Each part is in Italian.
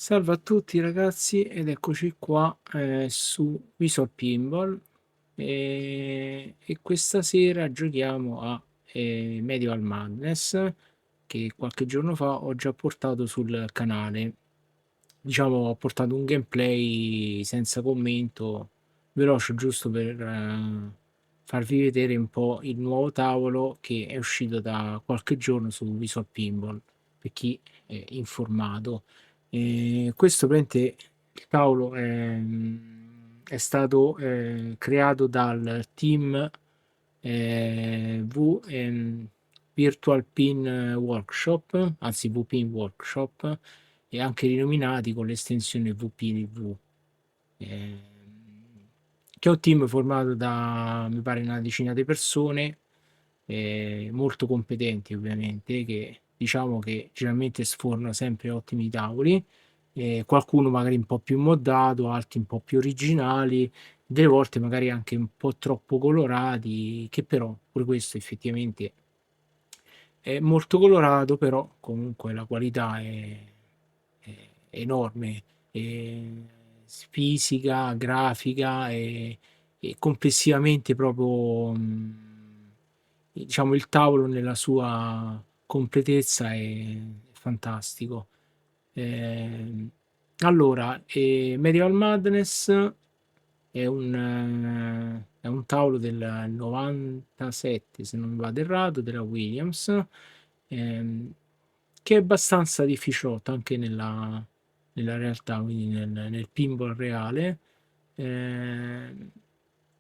Salve a tutti ragazzi ed eccoci qua su Visual Pinball e questa sera giochiamo a Medieval Madness che qualche giorno fa ho già portato sul canale. Diciamo ho portato un gameplay senza commento, veloce giusto per farvi vedere un po' il nuovo tavolo che è uscito da qualche giorno su Visual Pinball per chi è informato. Questo praticamente il tavolo è stato creato dal team Virtual Pin Workshop, anzi VPin Workshop, e anche rinominati con l'estensione VPNV, eh, che è un team formato da, mi pare, una decina di persone, molto competenti ovviamente, che diciamo che generalmente sforna sempre ottimi tavoli, qualcuno magari un po' più moddato, altri un po' più originali, delle volte magari anche un po' troppo colorati, che però pure questo effettivamente è molto colorato, però comunque la qualità è enorme, e fisica, grafica e complessivamente proprio diciamo il tavolo nella sua completezza è fantastico. Eh, allora, Medieval Madness è un tavolo del 97, se non vado errato, della Williams, ehm, che è abbastanza difficilotto anche nella realtà, quindi nel pinball reale. Ehm,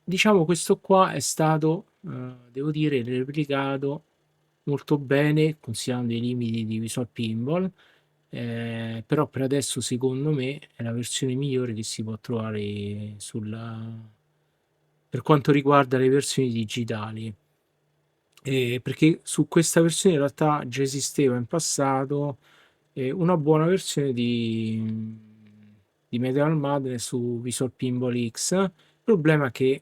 diciamo questo qua è stato, devo dire, replicato molto bene, considerando i limiti di Visual Pinball, però per adesso secondo me è la versione migliore che si può trovare per quanto riguarda le versioni digitali. Perché su questa versione in realtà già esisteva in passato una buona versione di Medieval Madness su Visual Pinball X. Il problema è che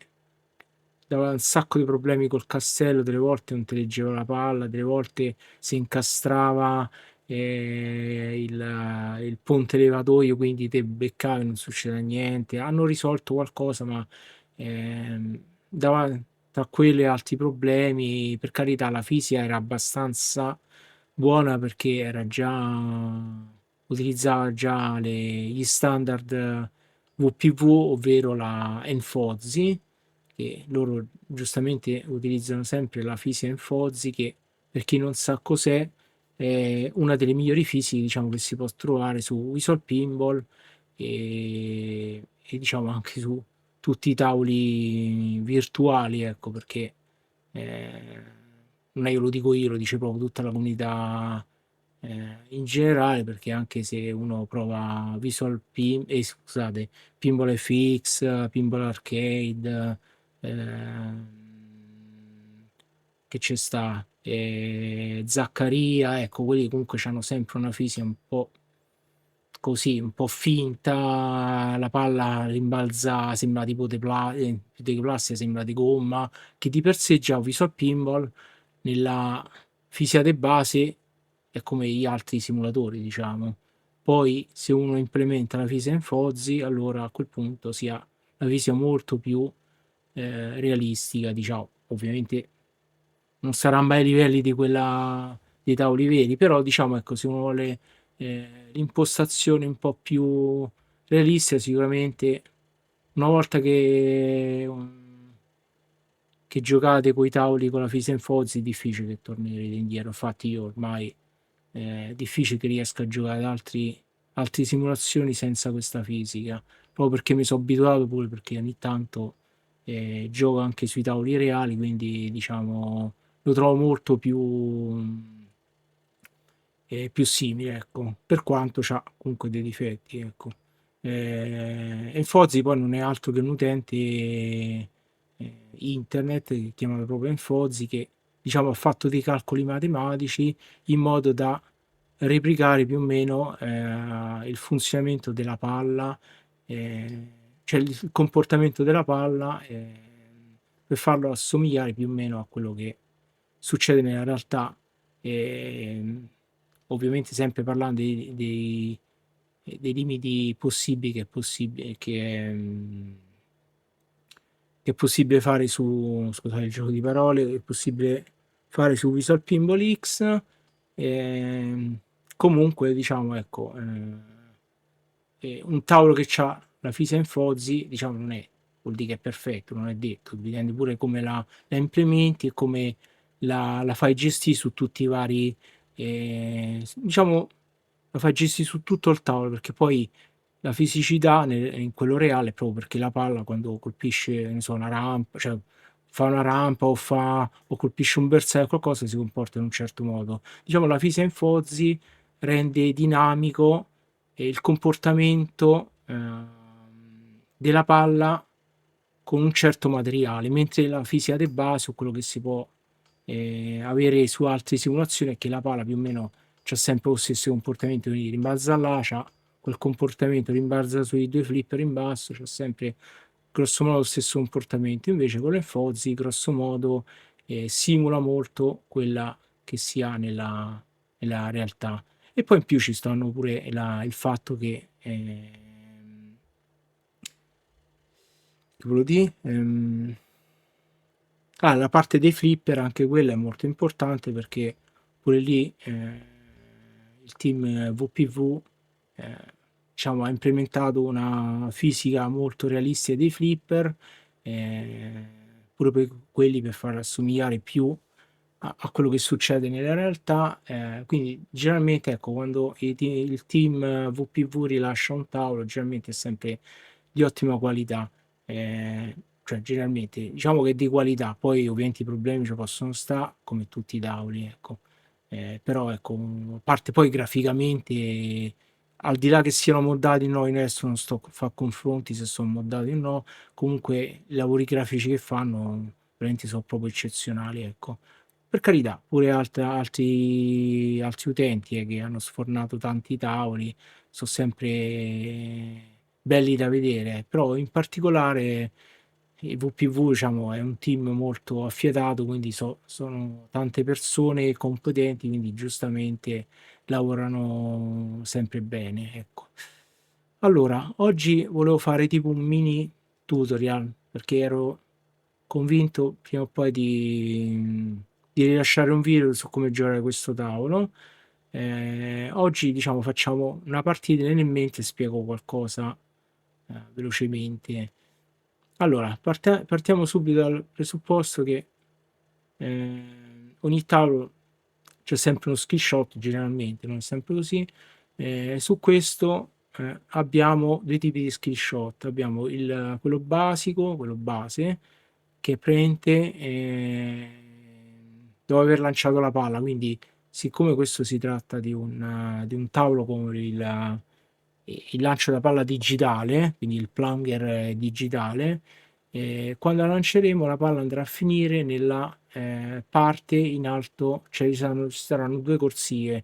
dava un sacco di problemi col castello, delle volte non te leggeva la palla, delle volte si incastrava il ponte levatoio, quindi te beccavi e non succedeva niente. Hanno risolto qualcosa, ma dava tra quelli e altri problemi. Per carità, la fisica era abbastanza buona perché era già utilizzava già gli standard VPV, ovvero la Enfosy, che loro giustamente utilizzano sempre la fisica Enfosy, che per chi non sa cos'è, è una delle migliori fisiche, diciamo, che si può trovare su Visual Pinball e diciamo anche su tutti i tavoli virtuali, ecco, perché eh, non è che lo dico io, lo dice proprio tutta la comunità in generale, perché anche se uno prova scusate, Pinball FX, Pinball Arcade, che c'è sta, Zaccaria, ecco, quelli comunque hanno sempre una fisica un po' così, un po' finta, la palla rimbalza, sembra tipo più di plastica, sembra di gomma, che di per sé già Visual Pinball nella fisica di base è come gli altri simulatori, diciamo. Poi se uno implementa la fisica in Fozzi, allora a quel punto si ha la fisica molto più realistica, diciamo. Ovviamente non sarà mai ai livelli di quella dei tavoli veri, però diciamo ecco, se uno vuole l'impostazione un po' più realistica, sicuramente una volta che giocate con i tavoli con la fisa in Fozzi è difficile che tornerete indietro. Infatti io ormai è difficile che riesca a giocare ad altre simulazioni senza questa fisica, proprio perché mi sono abituato, pure perché ogni tanto gioco anche sui tavoli reali, quindi diciamo lo trovo molto più simile, ecco, per quanto ha comunque dei difetti, ecco. E Fozzi poi non è altro che un utente internet, chiamato proprio Enfozzi, che diciamo ha fatto dei calcoli matematici in modo da replicare più o meno il funzionamento della palla, cioè il comportamento della palla, per farlo assomigliare più o meno a quello che succede nella realtà. Ovviamente sempre parlando dei limiti possibili che è possibile fare su, scusate il gioco di parole, è possibile fare su Visual Pinball X. Comunque diciamo ecco, un tavolo che ha la fisa in Fozzy diciamo non è, vuol dire che è perfetto, non è detto, dipende pure come la implementi e come la fai gestire su tutti i vari, diciamo la fai gestire su tutto il tavolo, perché poi la fisicità in quello reale è proprio perché la palla quando colpisce, ne so, una rampa, cioè fa una rampa o colpisce un bersaglio o qualcosa si comporta in un certo modo. Diciamo la fisica in Fozzy rende dinamico il comportamento della palla con un certo materiale, mentre la fisica di base o quello che si può avere su altre simulazioni è che la palla più o meno c'ha sempre lo stesso comportamento, quindi rimbalza là, c'ha quel comportamento, rimbalza sui due flipper in basso, c'ha sempre grosso modo lo stesso comportamento. Invece con le Fozzy grosso modo simula molto quella che si ha nella realtà. E poi in più ci stanno pure il fatto che volevo dire, la parte dei flipper, anche quella è molto importante perché pure lì il team VPV diciamo, ha implementato una fisica molto realistica dei flipper, pure per quelli per far assomigliare più a quello che succede nella realtà. Quindi generalmente ecco, quando il team VPV rilascia un tavolo, generalmente è sempre di ottima qualità. Cioè generalmente diciamo che è di qualità, poi ovviamente i problemi ci possono stare come tutti i tavoli, ecco. Però ecco, a parte poi graficamente, al di là che siano moddati o no, io adesso non sto a fare confronti se sono moddati o no, comunque i lavori grafici che fanno veramente sono proprio eccezionali, ecco. Per carità, pure altri utenti che hanno sfornato tanti tavoli sono sempre belli da vedere, però in particolare il VPV diciamo, è un team molto affiatato, quindi sono tante persone competenti, quindi giustamente lavorano sempre bene. Ecco. Allora, oggi volevo fare tipo un mini tutorial perché ero convinto prima o poi di rilasciare un video su come giocare questo tavolo. Oggi diciamo facciamo una partita nel mente e spiego qualcosa velocemente. Allora, partiamo subito dal presupposto che ogni tavolo c'è sempre uno screenshot, generalmente, non è sempre così. Su questo abbiamo due tipi di screenshot. Abbiamo quello basico, quello base, che prende dopo aver lanciato la palla. Quindi, siccome questo si tratta di un tavolo con il lancio da palla digitale, quindi il plunger digitale, quando la lanceremo la palla andrà a finire nella parte in alto, cioè ci saranno due corsie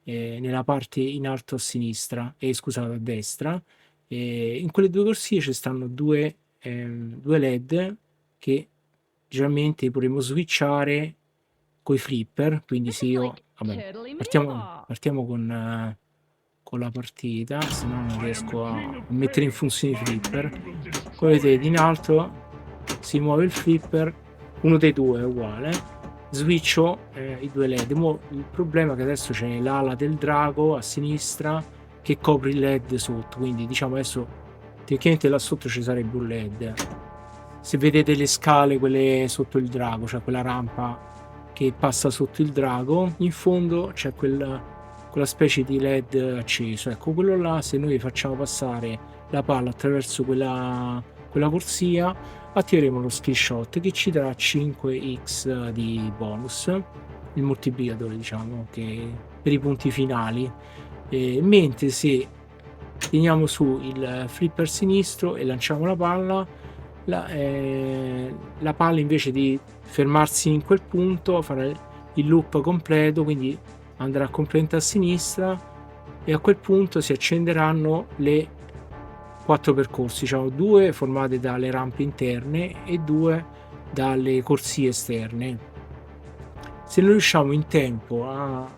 nella parte in alto a sinistra, scusate, a destra. In quelle due corsie ci stanno due LED che generalmente potremo switchare coi flipper, quindi se io, vabbè, partiamo con la partita, se no non riesco a mettere in funzione i flipper. Come vedete in alto si muove il flipper, uno dei due è uguale, switcho i due LED. Il problema è che adesso c'è l'ala del drago a sinistra che copre il LED sotto, quindi diciamo adesso tecnicamente là sotto ci sarebbe un LED. Se vedete le scale, quelle sotto il drago, cioè quella rampa che passa sotto il drago, in fondo c'è quella specie di LED acceso. Ecco, quello là, se noi facciamo passare la palla attraverso quella corsia, attiveremo lo screenshot che ci darà 5x di bonus, il moltiplicatore diciamo che per i punti finali. Mentre se teniamo su il flipper sinistro e lanciamo la palla, la palla invece di fermarsi in quel punto farà il loop completo, quindi andrà completamente a sinistra e a quel punto si accenderanno le 4 percorsi, diciamo 2 formate dalle rampe interne e 2 dalle corsie esterne. Se non riusciamo in tempo a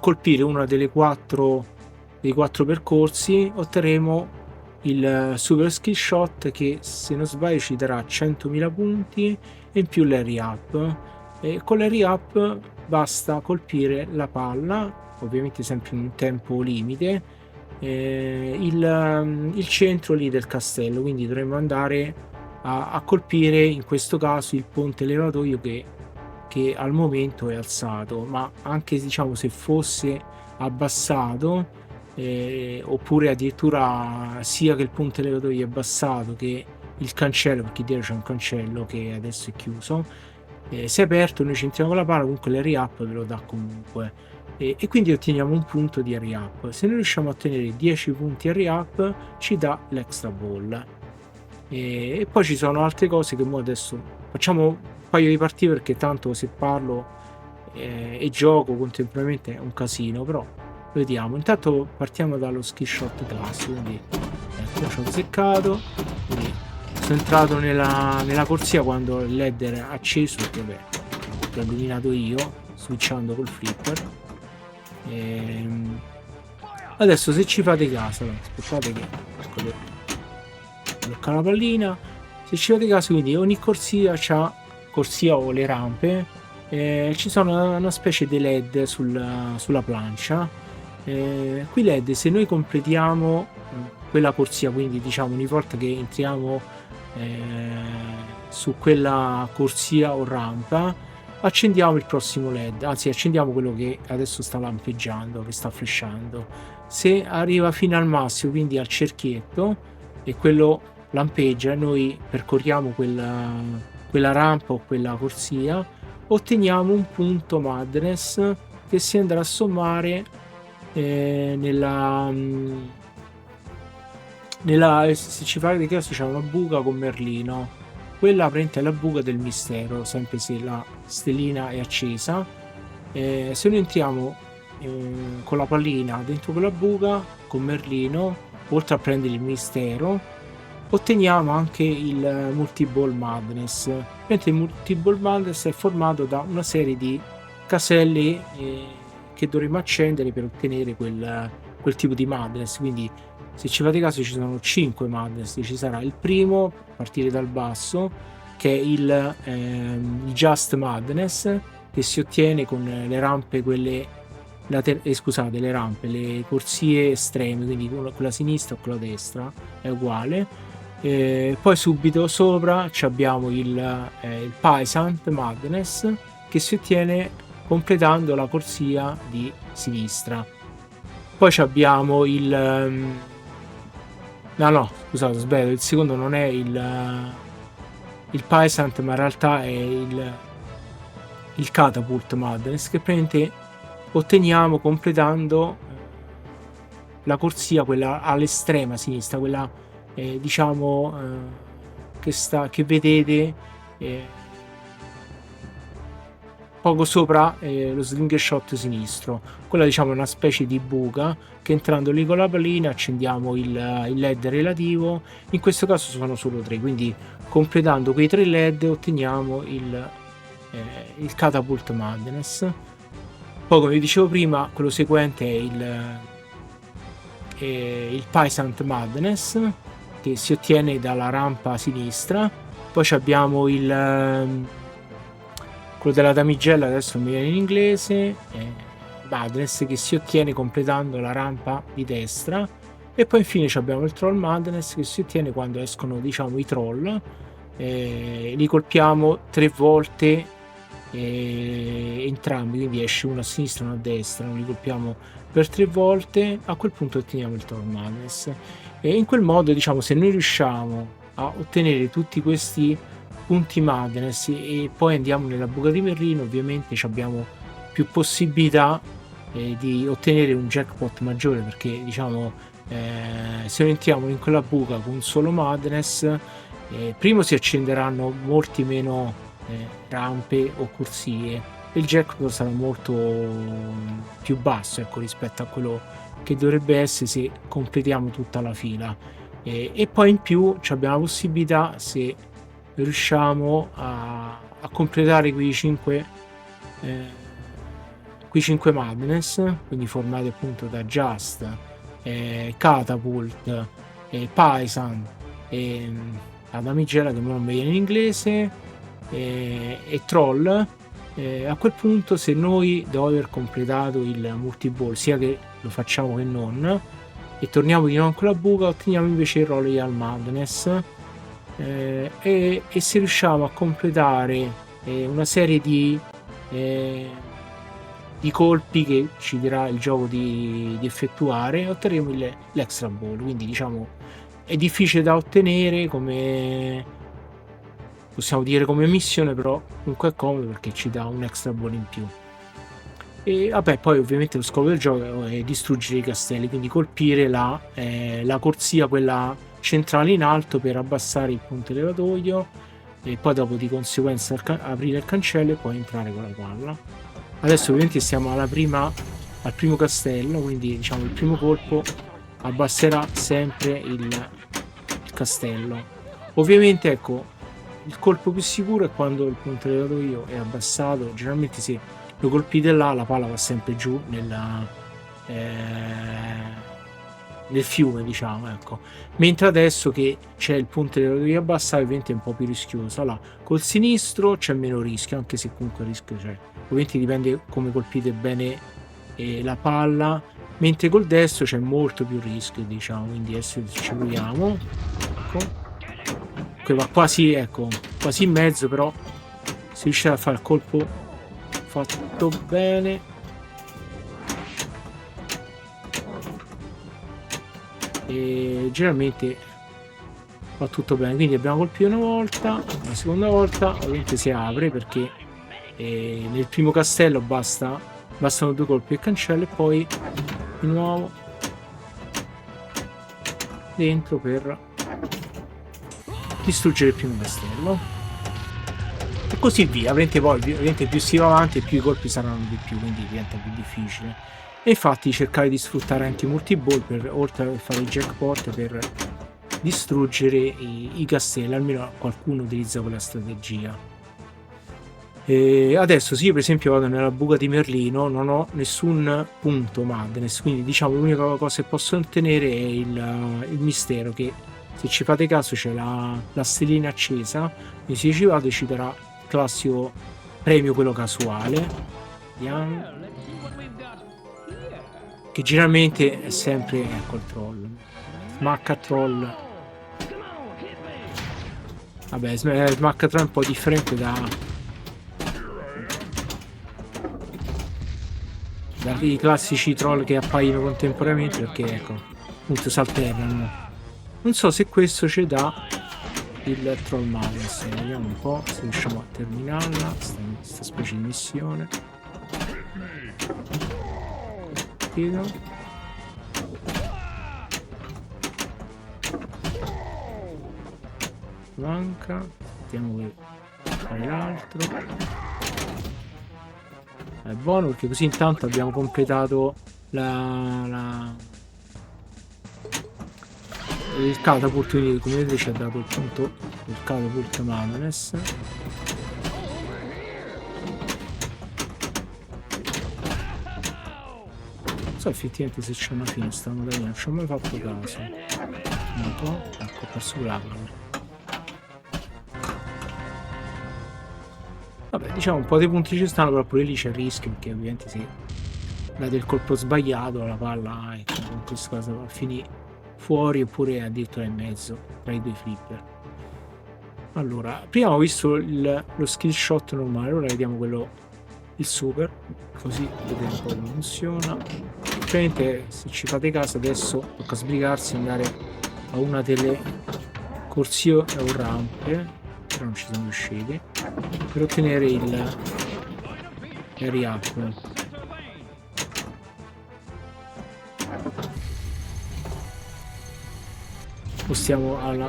colpire una delle 4 dei 4 percorsi otterremo il super skill shot che, se non sbaglio, ci darà 100.000 punti e in più l'hurry up, e con l'hurry up basta colpire la palla, ovviamente sempre in un tempo limite, il centro lì del castello, quindi dovremmo andare a colpire in questo caso il ponte levatoio che al momento è alzato, ma anche diciamo se fosse abbassato, oppure addirittura sia che il ponte levatoio è abbassato che il cancello, perché dietro c'è un cancello che adesso è chiuso, se è aperto noi ci entriamo con la palla, comunque l'hurry up ve lo dà comunque, e quindi otteniamo un punto di hurry up. Se noi riusciamo a ottenere 10 punti hurry up ci dà l'extra ball, e poi ci sono altre cose che mo adesso facciamo un paio di partite, perché tanto se parlo e gioco contemporaneamente è un casino, però vediamo. Intanto partiamo dallo skill shot classico, quindi ecco, ci ho azzeccato, quindi sono entrato nella corsia quando il LED era acceso, perché vabbè, l'ho illuminato io switchando col flipper. Adesso se ci fate caso, aspettate che blocca la pallina, se ci fate caso, quindi ogni corsia c'ha, corsia o le rampe, ci sono una specie di LED sulla plancia. Qui LED, se noi completiamo quella corsia, quindi diciamo ogni volta che entriamo su quella corsia o rampa, accendiamo il prossimo LED, anzi accendiamo quello che adesso sta lampeggiando, che sta flashando. Se arriva fino al massimo, quindi al cerchietto, e quello lampeggia e noi percorriamo quella rampa o quella corsia, otteniamo un punto madness che si andrà a sommare se ci fate caso c'è una buca con Merlino, quella praticamente è la buca del mistero, sempre se la stellina è accesa. Se noi entriamo con la pallina dentro quella buca con Merlino, oltre a prendere il mistero, otteniamo anche il multiball madness. Mentre il multiball madness è formato da una serie di caselle che dovremo accendere per ottenere quel tipo di madness. Quindi se ci fate caso ci sono 5 madness, ci sarà il primo a partire dal basso, che è il just madness, che si ottiene con le rampe, quelle scusate, le rampe, le corsie estreme, quindi quella sinistra o quella destra è uguale. Poi subito sopra abbiamo il Paisant Madness, che si ottiene completando la corsia di sinistra. Poi abbiamo il no, scusate, sbaglio, il secondo non è il Paisant, ma in realtà è il Catapult Madness, che praticamente otteniamo completando la corsia, quella all'estrema sinistra, quella diciamo che vedete poco sopra lo slingshot sinistro. Quella diciamo è una specie di buca che, entrando lì con la pallina, accendiamo il LED relativo. In questo caso sono solo 3, quindi completando quei 3 LED otteniamo il Catapult Madness. Poi, come vi dicevo prima, quello seguente è il Paisant Madness, che si ottiene dalla rampa sinistra. Poi abbiamo quello della damigella, adesso mi viene in inglese, Madness, che si ottiene completando la rampa di destra. E poi infine abbiamo il Troll Madness, che si ottiene quando escono diciamo i troll, li colpiamo 3 volte entrambi, quindi esce uno a sinistra e uno a destra, li colpiamo per 3 volte, a quel punto otteniamo il Troll Madness. E in quel modo, diciamo, se noi riusciamo a ottenere tutti questi punti madness e poi andiamo nella buca di Merlino, ovviamente abbiamo più possibilità di ottenere un jackpot maggiore, perché diciamo se noi entriamo in quella buca con un solo madness, primo si accenderanno molti meno rampe o corsie e il jackpot sarà molto più basso, ecco, rispetto a quello che dovrebbe essere se completiamo tutta la fila. E poi in più abbiamo la possibilità, se riusciamo a completare quei 5 madness, quindi formati appunto da just, Catapult, Paisan e la damigella che non mi viene in inglese, e Troll. A quel punto, se noi, dopo aver completato il multiball, sia che lo facciamo che non, e torniamo di nuovo in quella buca, otteniamo invece il Royal Madness, e se riusciamo a completare una serie di colpi che ci dirà il gioco di effettuare, otterremo l'extra ball. Quindi diciamo è difficile da ottenere, come possiamo dire, come missione, però comunque è comodo perché ci dà un extra ball in più. E vabbè, poi ovviamente lo scopo del gioco è distruggere i castelli, quindi colpire la corsia, quella centrale in alto, per abbassare il punto elevatoio, e poi dopo di conseguenza aprire il cancello e poi entrare con la palla. Adesso ovviamente siamo al primo castello, quindi diciamo il primo colpo abbasserà sempre il castello. Ovviamente, ecco, il colpo più sicuro è quando il punto elevatoio è abbassato. Generalmente se lo colpite là, la palla va sempre giù nel fiume, diciamo, ecco. Mentre adesso che c'è il punto elevatoio abbassato, ovviamente è un po' più rischioso. Là, col sinistro c'è meno rischio, anche se comunque il rischio c'è. Ovviamente dipende come colpite bene la palla, mentre col destro c'è molto più rischio, diciamo. Quindi adesso ci proviamo, ecco, che va quasi, ecco, quasi in mezzo, però si riesce a fare il colpo fatto bene. E generalmente va tutto bene. Quindi abbiamo colpito una volta, la seconda volta ovviamente si apre, perché nel primo castello bastano 2 colpi e cancello, e poi di nuovo dentro per distruggere il primo castello, e così via. Ovviamente poi più si va avanti e più i colpi saranno di più, quindi diventa più difficile. E infatti cercare di sfruttare anche i multiball, oltre a fare i jackpot, per distruggere i castelli. Almeno qualcuno utilizza quella strategia. E adesso, se io per esempio vado nella buca di Merlino, non ho nessun punto Madness, quindi diciamo l'unica cosa che posso ottenere è il mistero, che se ci fate caso c'è la stellina accesa, quindi se ci vado ci darà il classico premio, quello casuale. Vediamo, che generalmente è sempre, ecco, il troll. Smacca troll. Vabbè, smacca troll è un po' differente dai classici troll che appaiono contemporaneamente, perché ecco, appunto si alternano. Non so se questo ci dà il troll madness. Vediamo un po' se riusciamo a terminarla questa specie di missione. Manca, vediamo che fare l'altro. È buono, perché così intanto abbiamo completato il catapult, quindi come vedete ci ha dato il punto il catapult madness. Non so effettivamente se c'è una finestra, non ci ho mai fatto caso. Un po', ecco, posso curarlo. Vabbè, diciamo un po' dei punti ci stanno, però pure lì c'è il rischio, perché ovviamente se date il colpo sbagliato la palla, ecco, in questo caso va a finire fuori, oppure addirittura in mezzo tra i due flipper. Allora, prima ho visto lo skill shot normale, ora vediamo il super, così vedete un po' come funziona. Ovviamente se ci fate caso adesso tocca sbrigarsi e andare a una delle corsie o rampe, però non ci siamo riusciti, per ottenere il re-up. Stiamo alla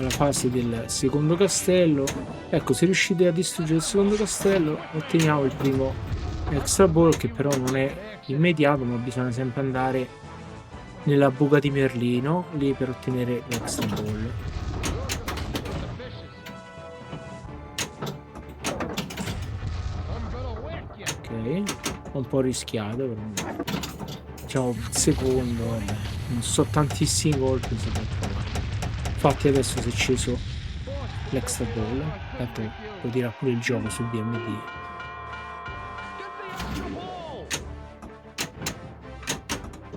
fase del secondo castello. Ecco, se riuscite a distruggere il secondo castello otteniamo il primo extra ball, che però non è immediato, ma bisogna sempre andare nella buca di Merlino lì per ottenere l'extra ball. Ok, un po' rischiato, però diciamo il secondo, vabbè, non so tantissimi colpi si può provare. Infatti adesso si è acceso l'extra ball, tanto lo tira pure il gioco su BMD.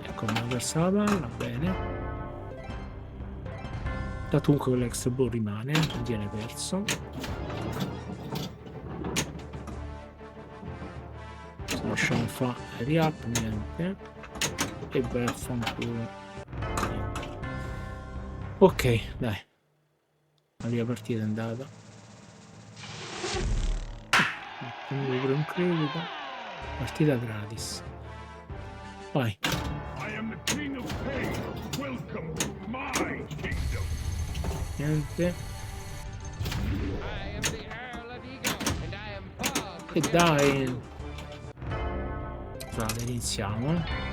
Ecco, mi ha perso la palla, bene. Dato comunque l'extra ball rimane, non viene perso. Se lasciamo fare re-up, niente. E beh, fanculo. Ok, dai. La prima partita è andata. Quindi pure un credito. Partita gratis. Vai. Niente. E dai. Scusate, iniziamo.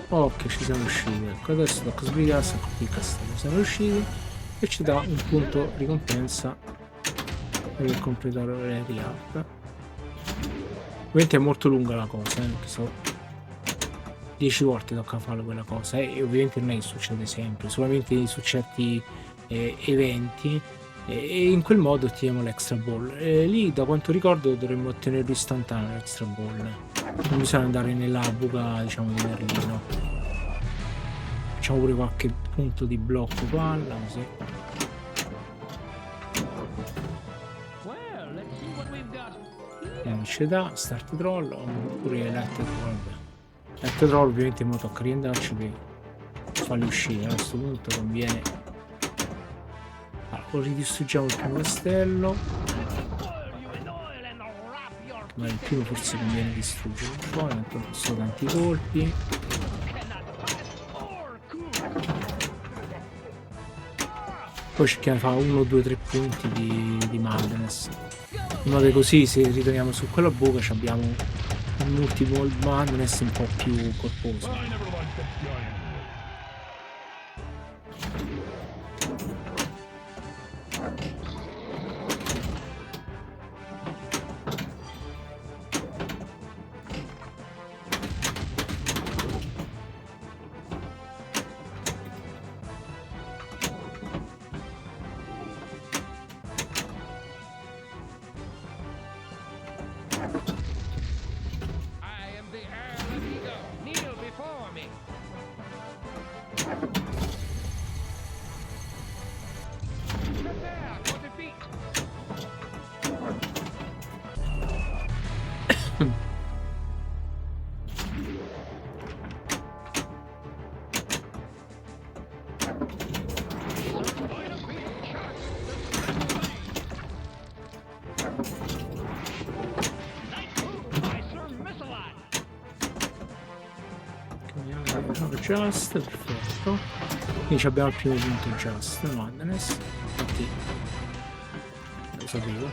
Ok, ci siamo usciti. Ecco, adesso tocca sbrigarsi con il castello. Siamo usciti e ci dà un punto ricompensa per completare le re-up. Ovviamente è molto lunga la cosa, perché so 10 volte tocca fare quella cosa e ovviamente non è che succede sempre, solamente su certi eventi e in quel modo otteniamo l'extra ball. Lì da quanto ricordo dovremmo ottenerlo istantaneo l'extra ball, non bisogna andare nella buca diciamo di Merlino. Facciamo pure qualche punto di blocco palla così. Non ci dà start troll oppure let troll. Let troll ovviamente mi tocca riandarci per farli uscire. A questo punto conviene. Allora, ridistruggiamo il primo castello. Ma il primo forse conviene distruggere un po', tanto non so tanti colpi. Poi cerchiamo di fare 1, 2, 3 punti di madness. In modo che così se ritorniamo su quella buca abbiamo un multiple madness un po' più corposo. Just, perfetto. Quindi abbiamo il primo punto just, madness. Infatti lo sapevo.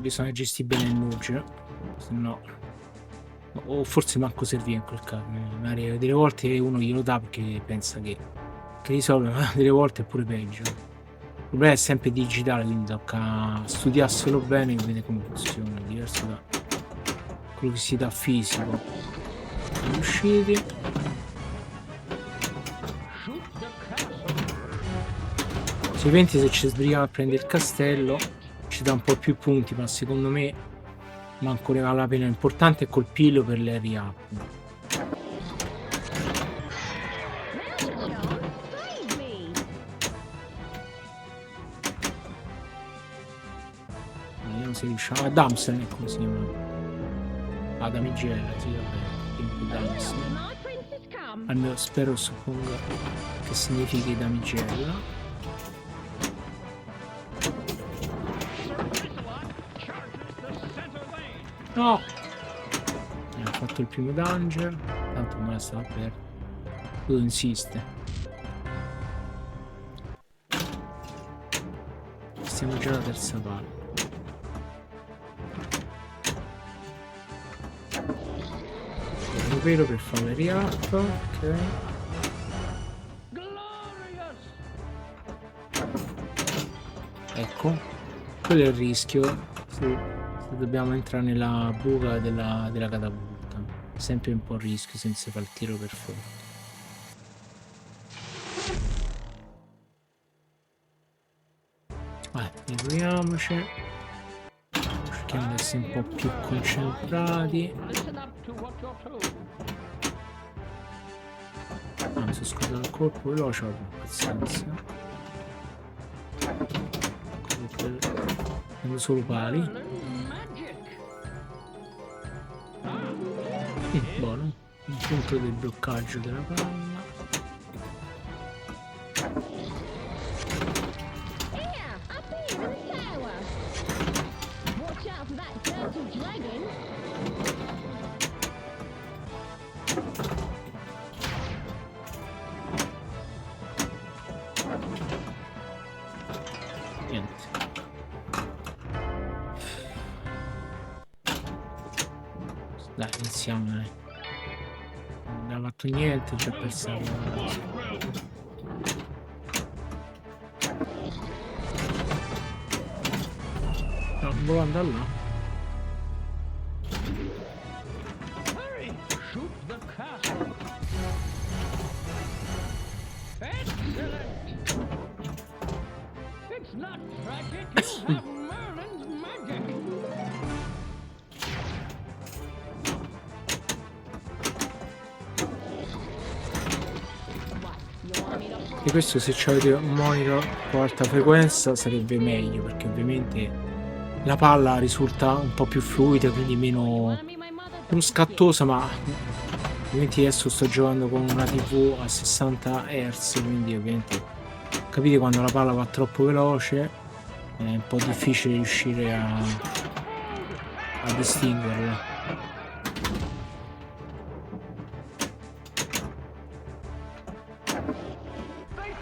Bisogna gestire bene il nudge, se no. O forse manco serviva in quel caso. Magari delle volte uno glielo dà perché pensa che risolve, ma delle volte è pure peggio. Il problema è sempre digitale, quindi tocca studiarselo bene e vedere come funziona, diverso da quello che si dà fisico. Siamo usciti. Ovviamente se ci sbrighiamo a prendere il castello ci dà un po' più punti, ma secondo me manco ne vale la pena. L'importante è colpirlo per le re-up. Vediamo se riusciamo a Damsen, è come si chiama. Ah, damigella, sì, vabbè, almeno spero, suppongo che significhi damigella. No! Abbiamo fatto il primo danger, tanto ormai sta aperto. Devo insiste. Stiamo già alla terza palla. vero per fare react, ok. Ecco, quello è il rischio se dobbiamo entrare nella buca della catapulta. Sempre un po' a rischio senza fare il tiro per forza. Figuriamoci. Cerchiamo di essere un po' più concentrati. Mi sono scordato il colpo veloce, pazienza. Prendo solo pali. Buono. Un punto del bloccaggio della palla. Dai, iniziamo. Non abbiamo fatto niente, già persiamo. No, non volevo andare là. E questo, se avete un monitor con alta frequenza, sarebbe meglio, perché ovviamente la palla risulta un po' più fluida, quindi meno scattosa, ma ovviamente adesso sto giocando con una TV a 60 Hz, quindi ovviamente capite quando la palla va troppo veloce è un po' difficile riuscire a distinguerla.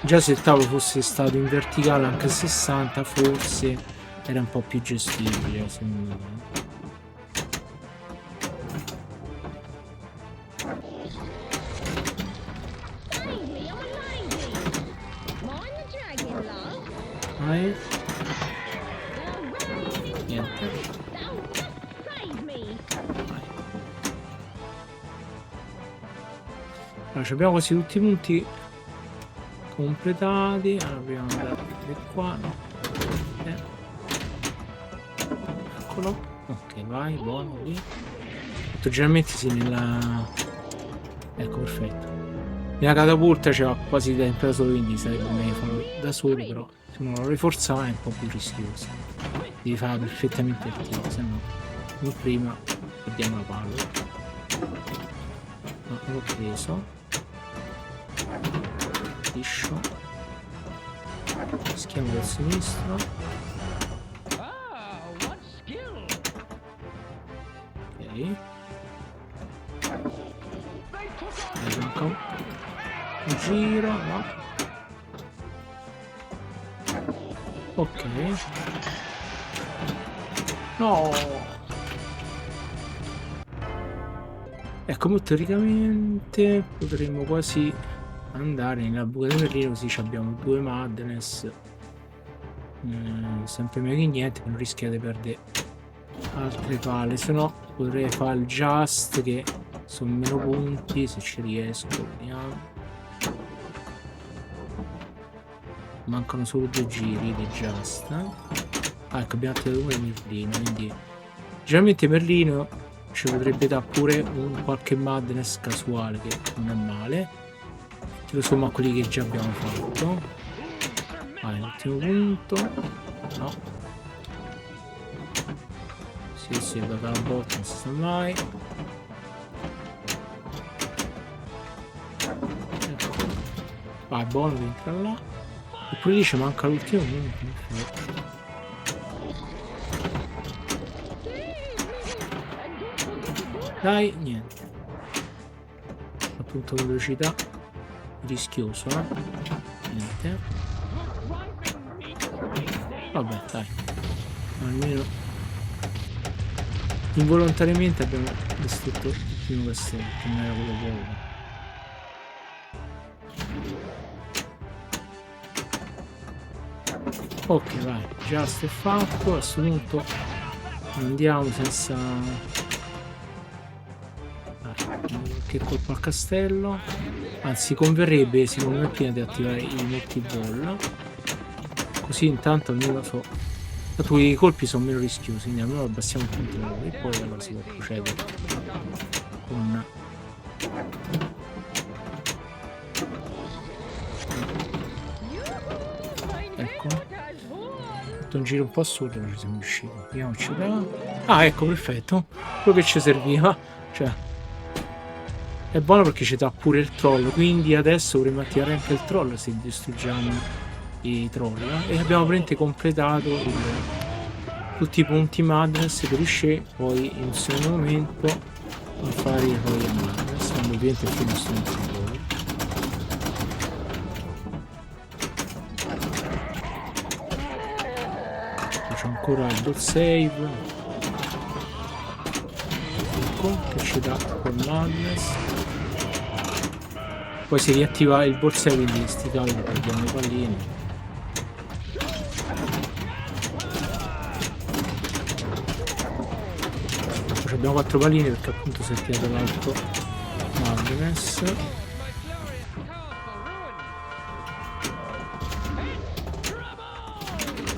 Già se il tavolo fosse stato in verticale anche a 60 forse era un po' più gestibile, secondo me. Niente. Allora, abbiamo quasi tutti i punti completati. Allora dobbiamo andare di qua, no? Eccolo. Ok, vai, buono lì. Generalmente sì, nella... Ecco, perfetto. Nella catapulta c'era quasi tempo da solo, quindi sarebbe meglio farlo da solo, però se uno lo rinforzava è un po' più rischioso. Devi fare perfettamente il tiro, se no come prima perdiamo la palla. No, l'ho preso. Liscio. Schiamo del sinistro. Ok. Un giro, no? Ok. No! Ecco, teoricamente potremmo quasi andare nella buca del Merlino, così abbiamo 2 Madness. Sempre meglio che niente, per non rischiare di perdere altre palle, se no potrei fare il Just, che sono meno punti, se ci riesco. Vediamo. Mancano solo 2 giri di Just. Ecco, abbiamo attivato pure Merlino, quindi generalmente Merlino ci potrebbe dare pure qualche Madness casuale, che non è male. Lo sommo a quelli che già abbiamo fatto. L'ultimo punto. No. Sì, è data la botta, non si sa mai. Ecco. Vai, buono che entra là. E poi lì ci manca l'ultimo punto. Dai, niente. Appunto velocità. Rischioso, niente. Vabbè, dai. Almeno involontariamente abbiamo distrutto l'ultimo castello, che non era quello buono. Ok, vai, già sto fatto. A questo punto andiamo senza che colpo al castello. Anzi, converrebbe secondo me prima di attivare i multi-ball, così intanto almeno so. Tanto i colpi sono meno rischiosi, quindi almeno abbassiamo il punto e poi allora si può procedere con ecco, fatto un giro un po' assurdo, ma ci siamo riusciti. Vediamoci da. Ah, ecco, perfetto, quello che ci serviva, cioè è buono perché ci dà pure il troll, quindi adesso dovremmo attivare anche il troll se distruggiamo i troll, e abbiamo praticamente completato tutti i punti Madness per riuscire poi in un secondo momento a fare i Royal Madness, quando ovviamente il film sta in controllo. Faccio ancora il dot save, ecco, che ci dà col Madness. Poi si riattiva il borseo, quindi sti cavoli perdiamo i pallini. Poi abbiamo 4 palline perché appunto si è attivato l'altro Madness.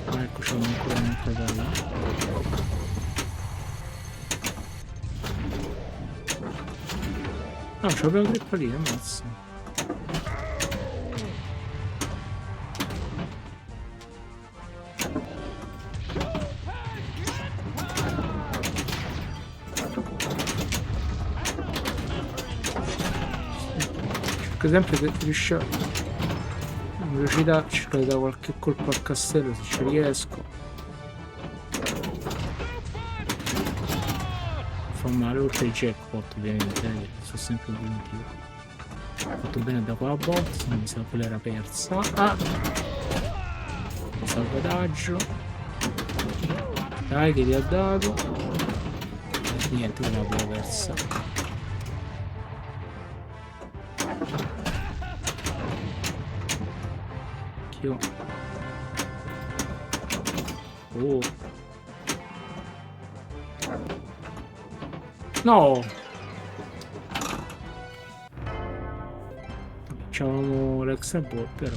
Ah, ecco, c'è ancora un'altra palla. No, c'avevo 3 palline, ammazza. Per esempio se riesco in velocità cerco di dare qualche colpo al castello se ci riesco. Fa male, oltre ai jackpot ovviamente, sono sempre positivo. Ho fatto bene da qua a box, mi sa quella era persa. Ah! Salvataggio. Dai che vi ha dato. E niente, quella l'avevo persa. Oh. No! Facciamo l'extra ball però.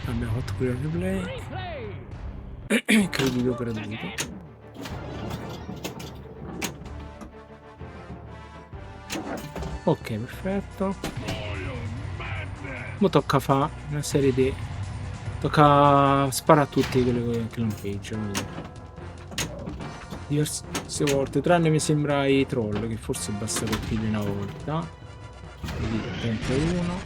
Abbiamo fatto pure il replay. Credito gratuito. Ok, perfetto. Ora tocca fare una serie di... Tocca sparare a tutti quelli che lampeggiano. Diverse volte, tranne mi sembra i troll, che forse basta colpirli una volta. Vedete, attento uno.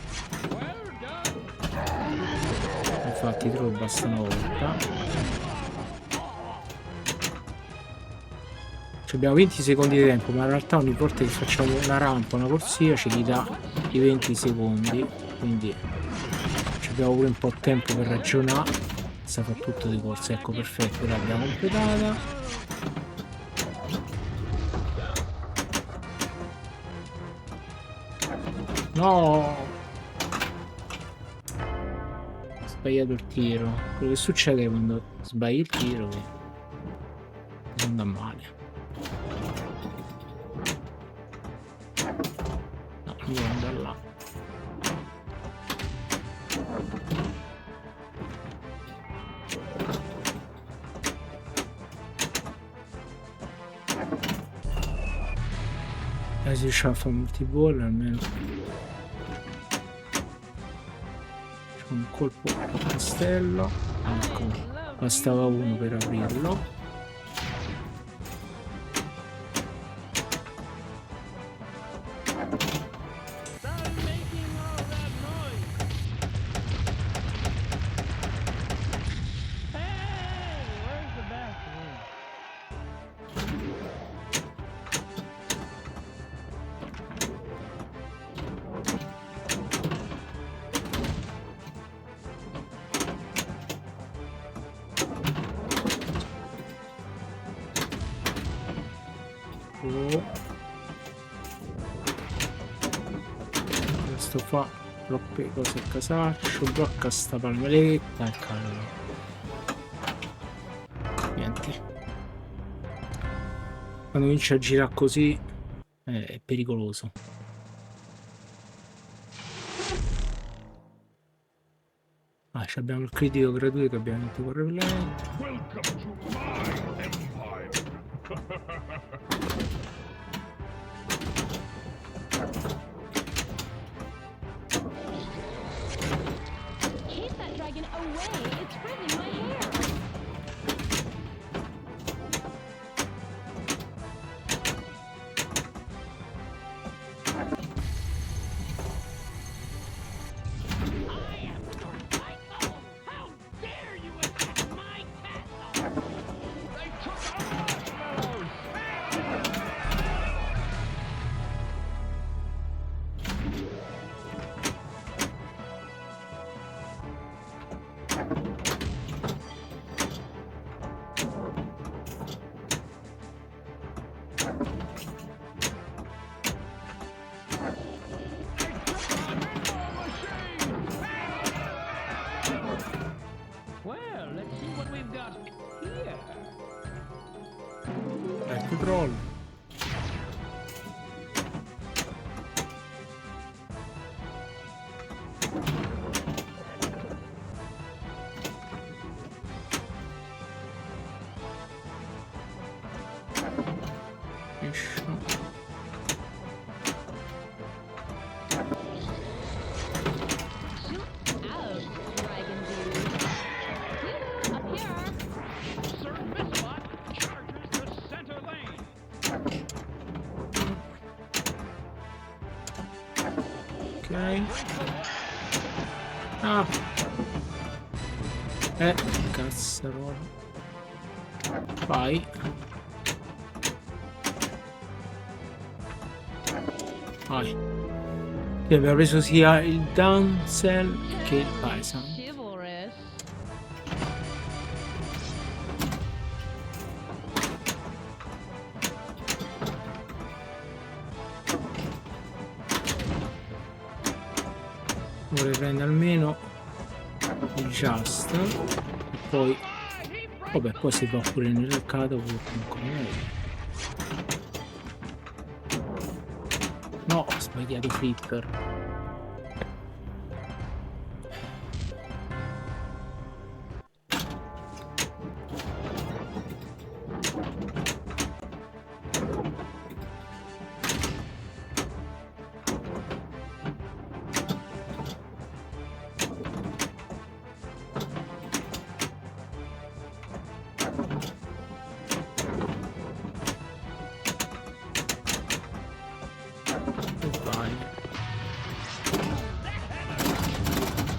Infatti i troll basta una volta. Abbiamo 20 secondi di tempo, ma in realtà ogni volta che facciamo una rampa, una corsia, ci dà i 20 secondi, quindi abbiamo pure un po' di tempo per ragionare. Si fa tutto di corsa, ecco, perfetto, l'abbiamo completata. No! Ho sbagliato il tiro. Quello che succede quando sbagli il tiro è che non andà male. No, non devo andare là. Si riesce a fare multiball almeno. C'è un colpo al castello. Ecco, bastava uno per aprirlo. Oh. Questo fa troppe cose a casaccio, blocca sta palmeretta e calma. Niente. Quando comincia a girare così è pericoloso. Ah, abbiamo il critico gratuito che abbiamo vinto con Repellent. Keep that dragon away! It's frizzing my hair! Well, let's see what we've got here. Ecco troll. Shoot out, dragon dude! Yoo-hoo, up here! Sir Missabot charges the center lane. Ok. Ah. Cazzarola. Vai. Vai. Sì, abbiamo preso sia il Dancel che il Paisan. Chivalrous. Vorrei prendere almeno il Just. E poi... Vabbè, poi si va pure nel catapult ancora meglio. No, ho sbagliato Flipper. Vai.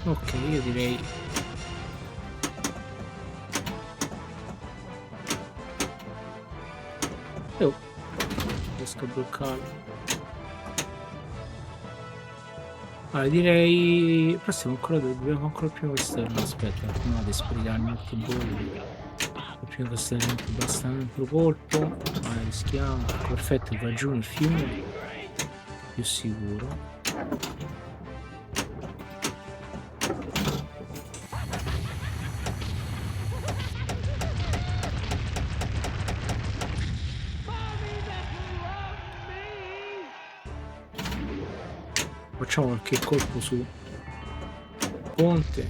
Ok, io direi riesco a bloccarlo. Allora direi prossimo ancora dobbiamo ancora il primo esterno. Aspetta, no, ad esprimere molti bolli. Il primo esterno basta un altro colpo. Vai, rischiamo. Perfetto, va giù nel fiume. Più sicuro. Facciamo qualche colpo su ponte.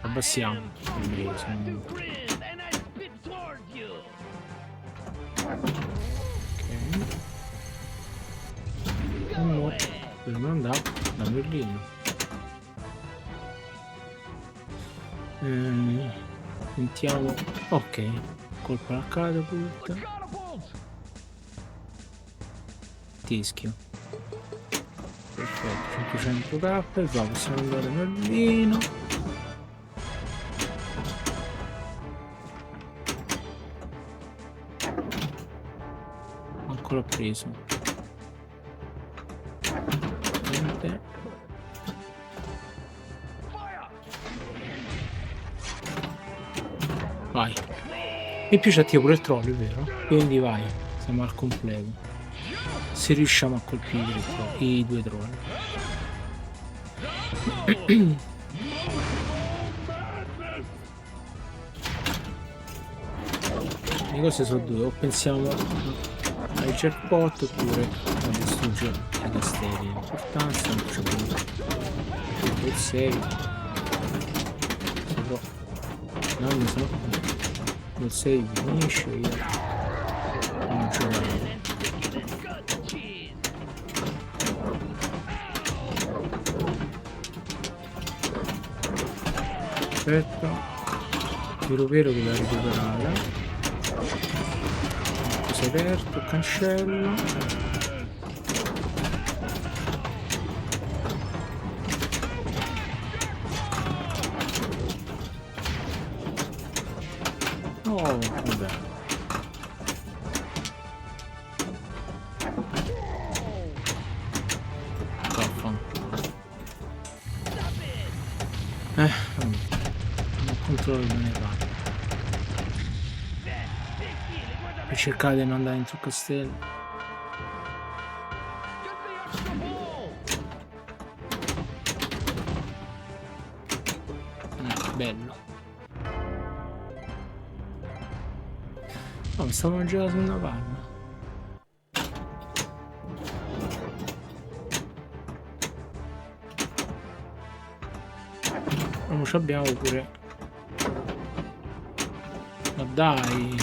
Abbassiamo. Quindi sono... Ok. Uno per non andare da Berlino. Sentiamo. Ok. Colpo alla catapult. Teschio. Perfetto, 500k e va, possiamo andare a Berlino. Ancora preso. Niente. Vai. E più c'attiva pure il troll, è vero? Quindi vai. Siamo al completo. Se riusciamo a colpire i due droni. Le cose sono due, o pensiamo ai jackpot oppure a distruggere i castelli. L'importanza non c'è più il 6. Però no, mi sono il 6 finisce io non giocare. Aspetta, tiro vero che la recuperare. Cosa aperto, cancello. Oh, vabbè. Non controllo bene qua. Per cercare di non andare dentro il castello. Bello. Oh, mi stavo mangiando su una panna. Non ci abbiamo pure. Ma dai.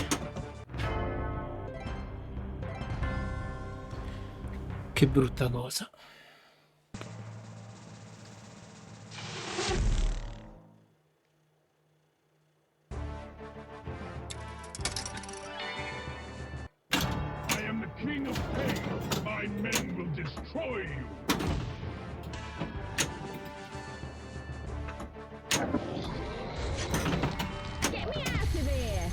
Che brutta cosa. I am the king of pain. My men will destroy you. Get me out of here!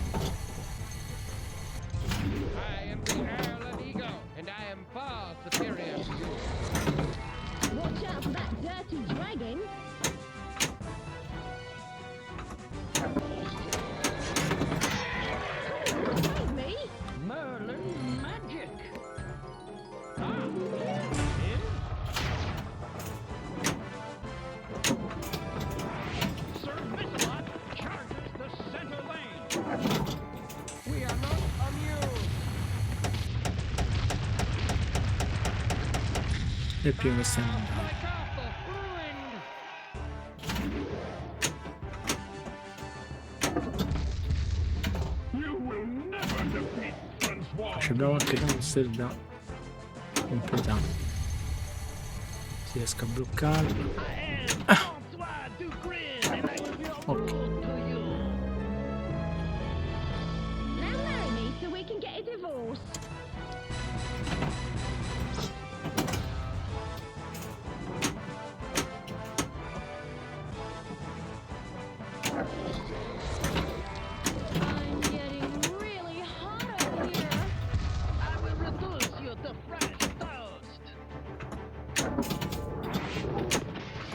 I am the Earl of Ego, and I am far superior to you. Watch out for that dirty dragon! Save me! Merlin magic. Sir Mix-a-Lot charges the center lane. We are not amused. È il primo che stiamo andando. My castle ruined. You will never defeat Francois. Ci abbiamo anche monster da completare. Si riesca a bloccarlo. Francois Dugrin, and I will be Ok. to you. Now marry me so we can get a divorce. I'm getting really hot over here. I will reduce you to fresh toast.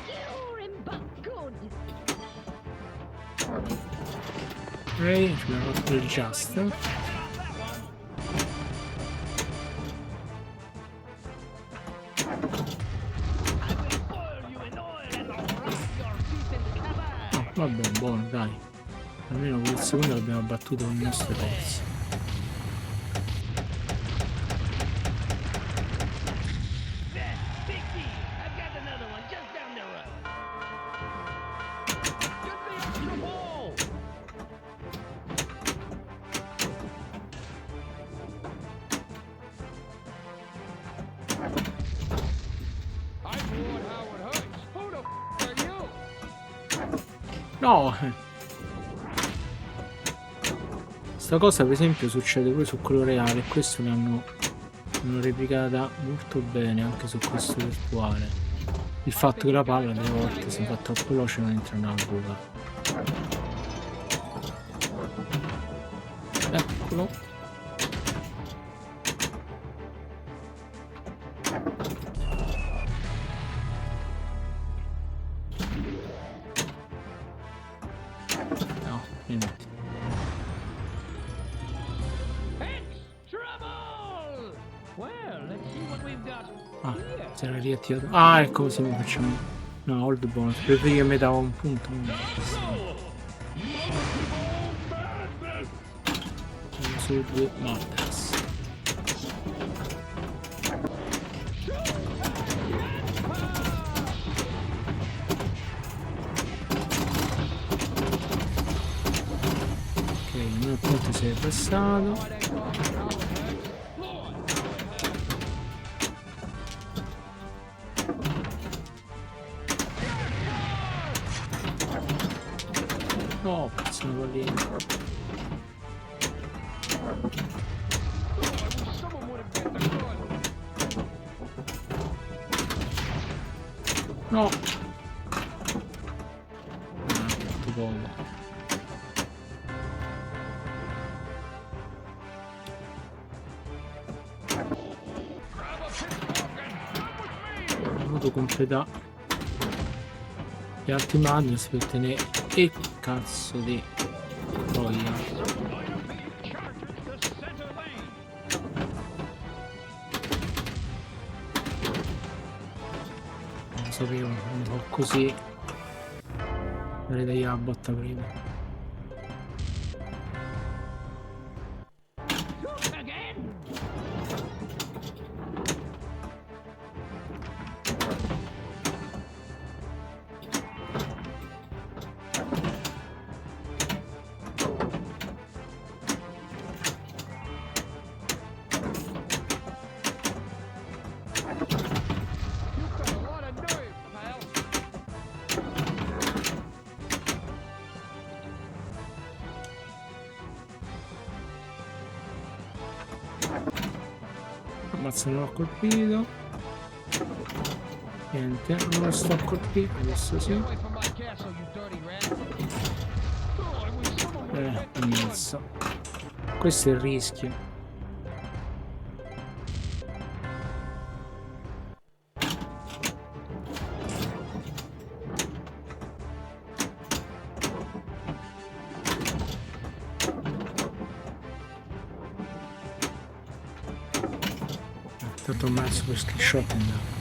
You're but good. Ok, ci abbiamo fatto il just. Vabbè, buono, dai. Almeno per il secondo l'abbiamo battuto con le nostre forze. I bought Howard Hurts. Who the are you? No! Sta cosa per esempio succede pure su quello reale, e questo l'hanno replicata molto bene anche su questo virtuale. Il fatto che la palla delle volte si fa troppo veloce e non entra nella buca. Eccolo. No, niente. It's trouble! Ah, si era riattivato. Ah, ecco così lo facciamo. No, hold bonus. Preferi che mi dava un punto. Su 2 Madness. Ok, un punto si è passato. No, cazzo, non lì. No. Che bomba. Modo completato. Gli altri Madness per tenere. E cazzo di troia. Non sapevo, non so così. Vorrei dargli la botta prima. Ammazza, non l'ho colpito. Niente, non lo sto colpendo, adesso sì. Ammazza. Questo è il rischio. Tanto ammazzo per screenshot e andato.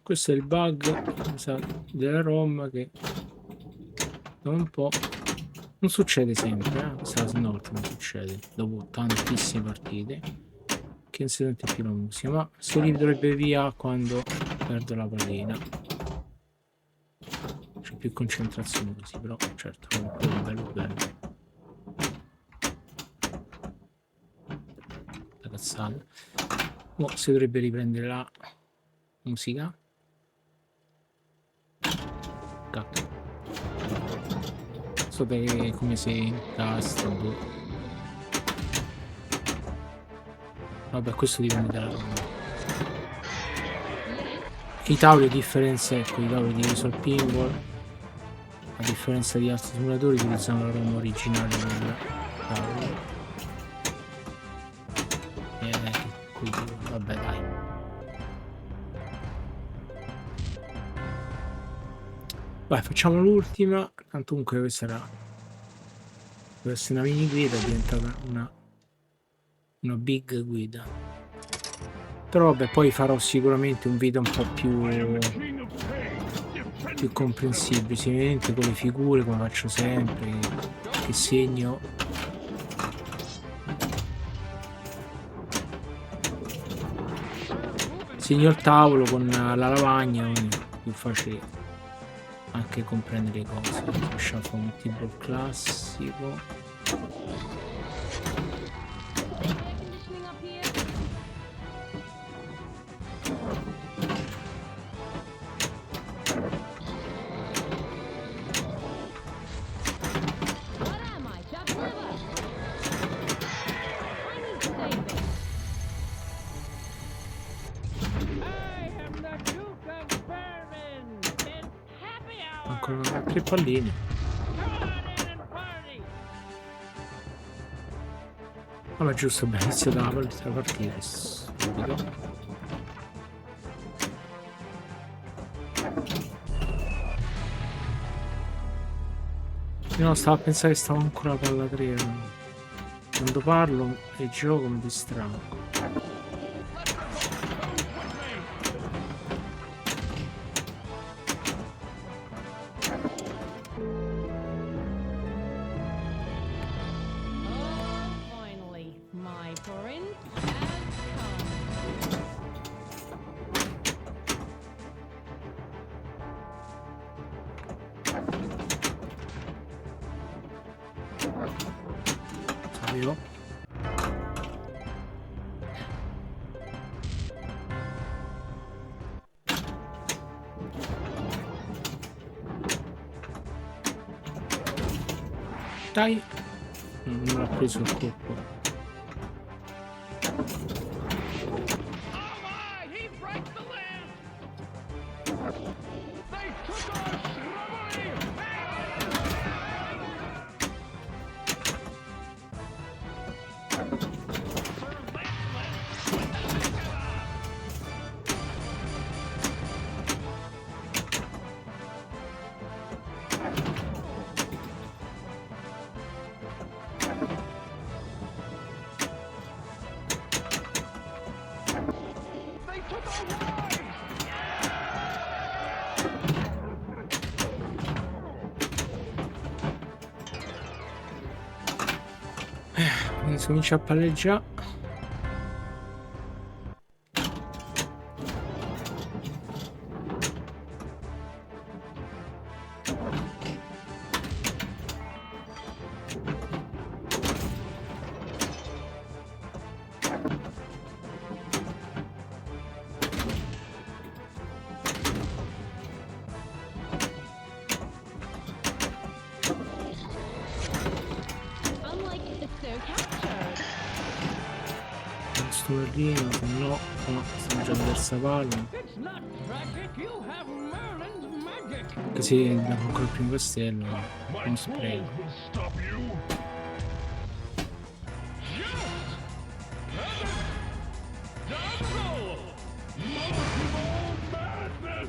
Questo è il bug della ROM che da un po' non succede sempre, questa seconda volta non succede dopo tantissime partite che non si sente più la musica, ma si rivedrebbe via quando perdo la pallina, c'è più concentrazione così, però certo comunque è bello la cazzata. Si dovrebbe riprendere la musica. Cacchio. So che come si incastra. Vabbè, questo dipende dalla ronda. I tavoli, a differenza, ecco, i tavoli di Visual Pinball, a differenza di altri simulatori, utilizzano la ROM originale del tavolo. Vabbè, dai. Vai, facciamo l'ultima. Tanto comunque questa era, deve essere una mini guida, è diventata una big guida. Però vabbè, poi farò sicuramente un video un po' più comprensibile, sicuramente con le figure come faccio sempre, che segno il tavolo con la lavagna, quindi più facile anche comprendere le cose. Shuffle multiple classico. Conditioning up here. What am I, Chuck Rivers? I need to save this. I am the Duke of Bourbon. It's happy hour. Ancora 3 palline. Come on in and party. ma giusto, beh, inizio da la partita subito. Io non stavo a pensare che stavo ancora a palla 3. Quando parlo e gioco mi distraggo. Oh, finally, my prince has come. Sapevo. Dai! Non me l'ha preso il colpo. Allied, he breaks the land! They took our shrubbery! They took our wives! Si comincia a palleggiare. Unlike the so captured. Sto lì, se no, stiamo già persa palla. It's not tragic. You have Merlin's magic. Che si dà ancora il primo castello. My Non spreco. tools will stop you! Yes! Dazzle! Multiple madness!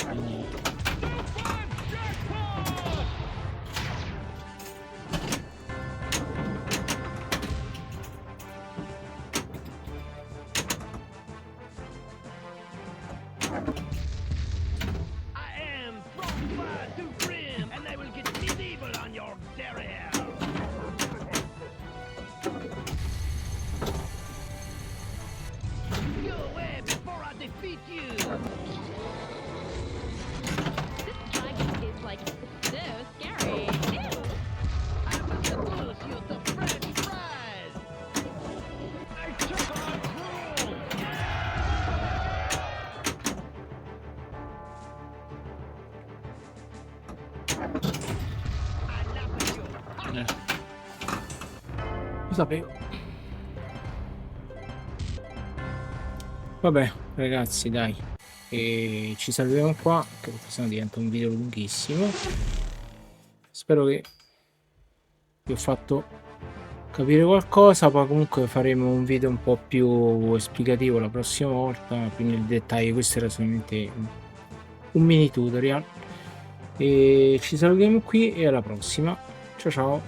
E niente. I am from fire to brim, and they will get medieval on your derriere. Go away before I defeat you. This dragon is like so scary. Ew. I will seduce you to French fries. They took our crew! I laugh at you. Lo sapevo. Vabbè, ragazzi, dai. E ci salutiamo qua, che sennò diventa un video lunghissimo. Spero che vi ho fatto capire qualcosa. Poi comunque faremo un video un po' più esplicativo la prossima volta, più nel dettaglio. Questo era solamente un mini tutorial. E ci salutiamo qui e alla prossima. Ciao ciao.